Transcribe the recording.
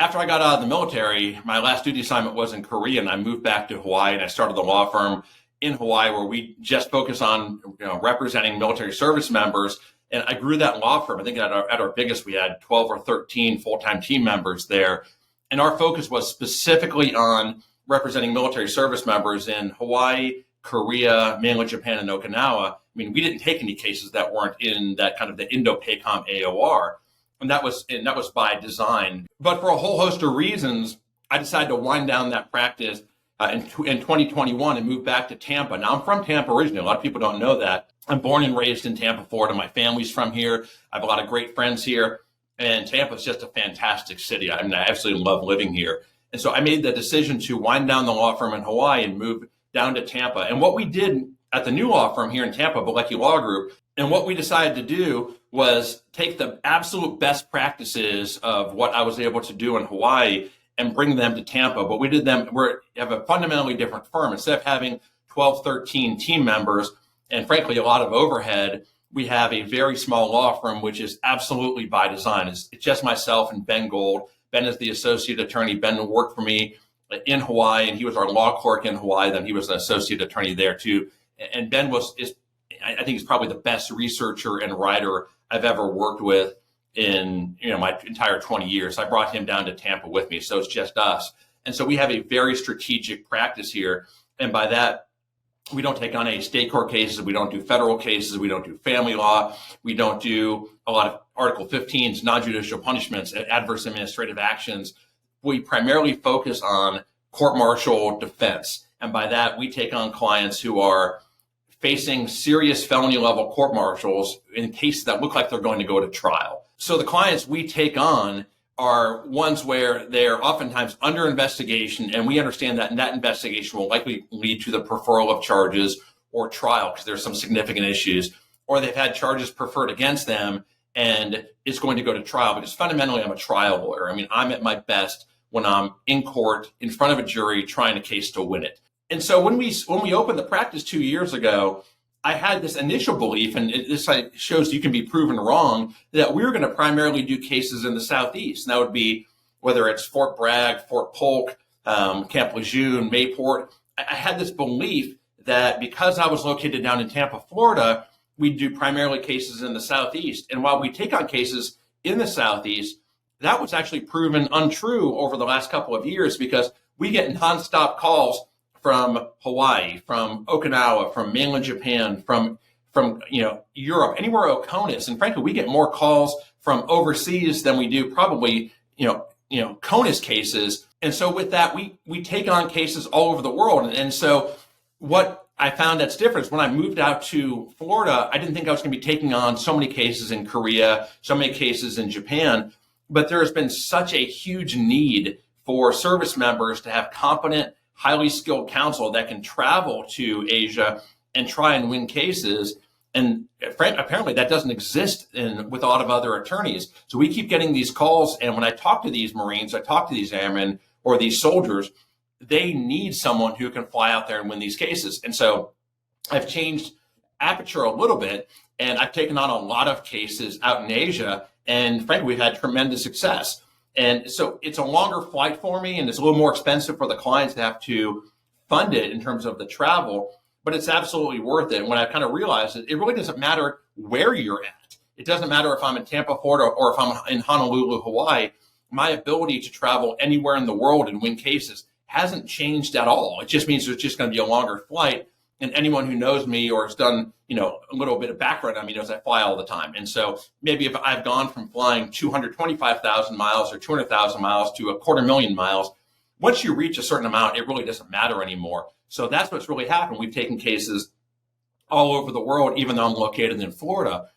after I got out of the military, my last duty assignment was in Korea, and I moved back to Hawaii, and I started the law firm in Hawaii where we just focus on representing military service members. And I grew that law firm. I think at our biggest, we had 12 or 13 full-time team members there. And our focus was specifically on representing military service members in Hawaii, Korea, mainland Japan, and Okinawa. I mean, we didn't take any cases that weren't in that kind of the Indo-PACOM AOR. And that was by design. But for a whole host of reasons, I decided to wind down that practice in 2021 and move back to Tampa. Now, I'm from Tampa originally. A lot of people don't know that. I'm born and raised in Tampa, Florida. My family's from here. I have a lot of great friends here. And Tampa is just a fantastic city. I mean, I absolutely love living here. And so I made the decision to wind down the law firm in Hawaii and move down to Tampa. And what we did at the new law firm here in Tampa, Bilecki Law Group, and what we decided to do was take the absolute best practices of what I was able to do in Hawaii and bring them to Tampa. But we have a fundamentally different firm. Instead of having 12, 13 team members, and frankly, a lot of overhead, we have a very small law firm, which is absolutely by design. It's just myself and Ben Gold. Ben is the associate attorney. Ben worked for me in Hawaii, and he was our law clerk in Hawaii. Then he was an associate attorney there too. And Ben I think he's probably the best researcher and writer I've ever worked with in my entire 20 years. I brought him down to Tampa with me, so it's just us. And so we have a very strategic practice here. And by that, we don't take on any state court cases. We don't do federal cases. We don't do family law. We don't do a lot of Article 15s, non-judicial punishments, adverse administrative actions. We primarily focus on court-martial defense. And by that, we take on clients who are facing serious felony level court-martials in cases that look like they're going to go to trial. So the clients we take on are ones where they're oftentimes under investigation, and we understand that that investigation will likely lead to the preferral of charges or trial because there's some significant issues, or they've had charges preferred against them and it's going to go to trial because fundamentally I'm a trial lawyer. I mean, I'm at my best when I'm in court in front of a jury trying a case to win it. And so when we opened the practice 2 years ago, I had this initial belief, and this shows you can be proven wrong, that we were going to primarily do cases in the Southeast. And that would be whether it's Fort Bragg, Fort Polk, Camp Lejeune, Mayport. I had this belief that because I was located down in Tampa, Florida, we'd do primarily cases in the Southeast. And while we take on cases in the Southeast, that was actually proven untrue over the last couple of years because we get nonstop calls from Hawaii, from Okinawa, from mainland Japan, from Europe, anywhere CONUS. And frankly, we get more calls from overseas than we do probably, CONUS cases. And so with that, we take on cases all over the world. And so what I found that's different is when I moved out to Florida, I didn't think I was going to be taking on so many cases in Korea, so many cases in Japan. But there has been such a huge need for service members to have competent, highly skilled counsel that can travel to Asia and try and win cases. And apparently that doesn't exist with a lot of other attorneys. So we keep getting these calls. And when I talk to these Marines, I talk to these airmen or these soldiers, they need someone who can fly out there and win these cases. And so I've changed aperture a little bit, and I've taken on a lot of cases out in Asia. And frankly, we've had tremendous success. And so it's a longer flight for me, and it's a little more expensive for the clients to have to fund it in terms of the travel, but it's absolutely worth it. And when I kind of realized it really doesn't matter where you're at. It doesn't matter if I'm in Tampa, Florida, or if I'm in Honolulu, Hawaii. My ability to travel anywhere in the world and win cases hasn't changed at all. It just means there's just going to be a longer flight. And anyone who knows me or has done, a little bit of background on me knows I fly all the time. And so maybe if I've gone from flying 225,000 miles or 200,000 miles to 250,000 miles, once you reach a certain amount, it really doesn't matter anymore. So that's what's really happened. We've taken cases all over the world, even though I'm located in Florida.